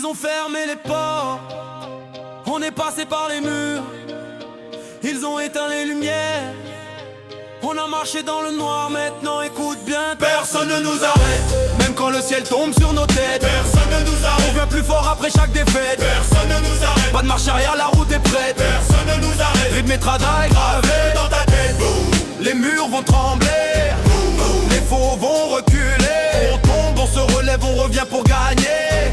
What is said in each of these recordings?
Ils ont fermé les portes, on est passé par les murs. Ils ont éteint les lumières, on a marché dans le noir. Maintenant écoute bien, personne ne nous arrête. Même quand le ciel tombe sur nos têtes, personne ne nous arrête. On vient plus fort après chaque défaite, personne ne nous arrête. Pas de marche arrière, la route est prête, personne ne nous arrête. Rythme et travail gravé dans ta tête. Les murs vont trembler, les faux vont reculer. On tombe, on se relève, on revient pour gagner.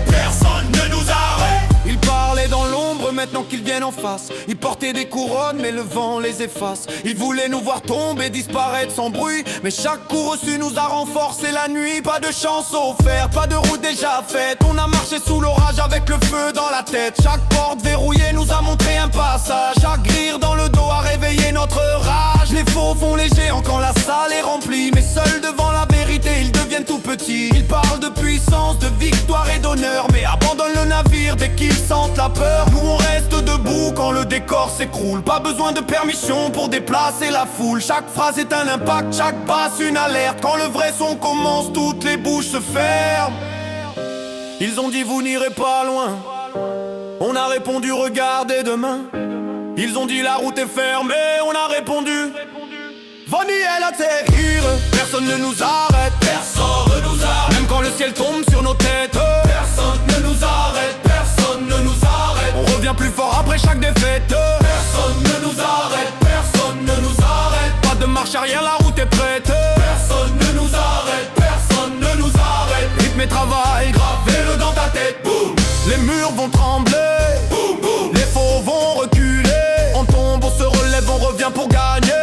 Personne ne nous arrête. Ils parlaient dans l'ombre, maintenant qu'ils viennent en face. Ils portaient des couronnes, mais le vent les efface. Ils voulaient nous voir tomber, disparaître sans bruit. Mais chaque coup reçu nous a renforcé la nuit. Pas de chance offerte, pas de route déjà faite. On a marché sous l'orage avec le feu dans la tête. Chaque porte verrouillée nous a montré un passage. Chaque rire dans le dos a réveillé notre rage. Les faux font les géants quand la salle est remplie. Mais seuls devant la vérité ils deviennent tout petits. Ils parlent de puissance, de victoire et d'honneur, mais abandonnent le navire dès qu'ils sentent la peur. Nous on reste debout quand le décor s'écroule. Pas besoin de permission pour déplacer la foule. Chaque phrase est un impact, chaque basse une alerte. Quand le vrai son commence, toutes les bouches se ferment. Ils ont dit vous n'irez pas loin. On a répondu regardez demain. Ils ont dit la route est fermée. On a répondu venez à l'atterrir. Personne ne nous arrête, personne ne nous arrête. Même quand le ciel tombe sur nos têtes, personne ne nous arrête, personne ne nous arrête. On revient plus fort après chaque défaite. Personne ne nous arrête, personne ne nous arrête. Pas de marche arrière, la route est prête. Personne ne nous arrête, personne ne nous arrête. Rythme et travail, gravez-le dans ta tête. Boum. Les murs vont trembler, boum, boum. Les faux vont reculer. On tombe, on se relève, on revient pour gagner.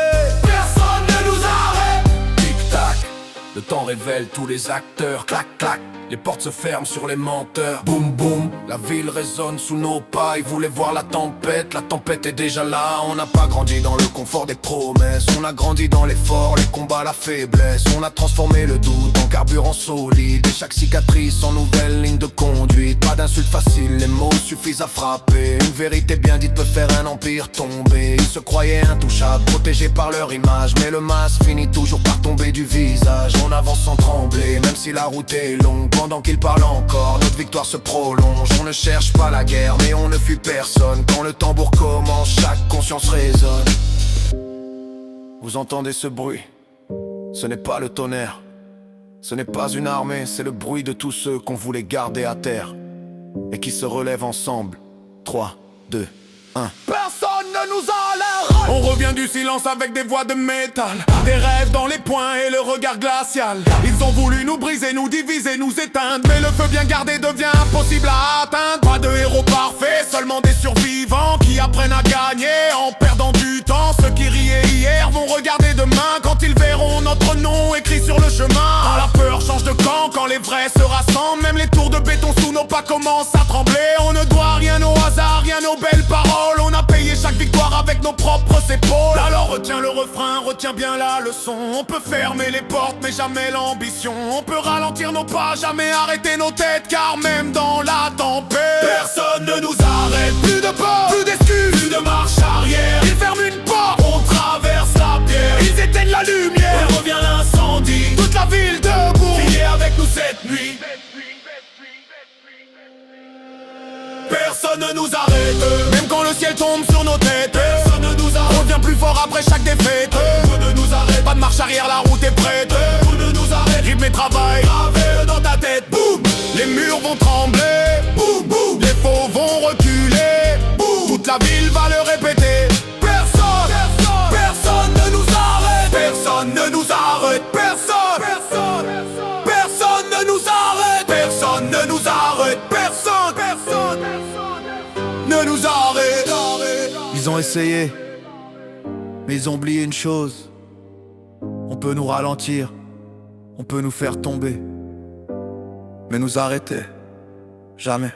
Le temps révèle tous les acteurs, clac clac. Les portes se ferment sur les menteurs, boum boum. La ville résonne sous nos pas, ils voulaient voir la tempête est déjà là. On n'a pas grandi dans le confort des promesses, on a grandi dans l'effort, les combats, la faiblesse. On a transformé le doute en carburant solide. Et chaque cicatrice en nouvelle ligne de conduite. Pas d'insultes faciles, les mots suffisent à frapper. Une vérité bien dite peut faire un empire tomber. Ils se croyaient intouchables, protégés par leur image. Mais le masque finit toujours par tomber du visage. On avance sans trembler, même si la route est longue. Pendant qu'ils parlent encore, notre victoire se prolonge. On ne cherche pas la guerre, mais on ne fuit personne. Quand le tambour commence, chaque conscience résonne. Vous entendez ce bruit? Ce n'est pas le tonnerre. Ce n'est pas une armée, c'est le bruit de tous ceux qu'on voulait garder à terre et qui se relèvent ensemble. 3, 2, 1. Personne ne nous a l'air. On revient du silence avec des voix de métal, des rêves dans les poings et le regard glacial. Ils ont voulu nous briser, nous diviser, nous éteindre, mais le feu bien gardé devient impossible à atteindre. Pas de héros parfaits, seulement des survivants qui apprennent à gagner en perdant du temps. Ceux qui riaient hier vont regarder demain quand ils verront notre nom écrit sur le chemin. Quand la peur change de camp, quand les vrais se rassemblent, même les tours de béton sous nos pas commencent à trembler. On ne doit rien au hasard, rien aux belles paroles. On a payé chaque victoire avec nos propres épaules. Alors retiens le refrain, retiens bien la leçon. On peut fermer les portes mais jamais l'ambition. On peut ralentir nos pas, jamais arrêter nos têtes. Car même dans la tempête, personne ne nous arrête. Plus de peur, plus d'excuses, plus de marche arrière. Ils ferment une porte, on traverse la pierre. Ils éteignent la lumière, et revient l'incendie. Toute la ville debout, veillez avec nous cette nuit. Personne ne nous arrête, même quand le ciel tombe sur nos têtes. Personne ne nous arrête, on revient plus fort après chaque défaite. Vous ne nous arrête, pas de marche arrière, la route est prête. Vous ne nous arrête, rythme et travail, gravé dans ta tête. Boum, les murs vont trembler, boum boum. Les faux vont reculer, boum. Toute la ville va le répéter. Personne, personne, personne ne nous arrête. Personne ne nous arrête, personne, personne, personne ne nous arrête. Personne ne nous arrête, personne, personne ne nous arrête. Ils ont essayé, mais ils ont oublié une chose. On peut nous ralentir, on peut nous faire tomber, mais nous arrêter, jamais.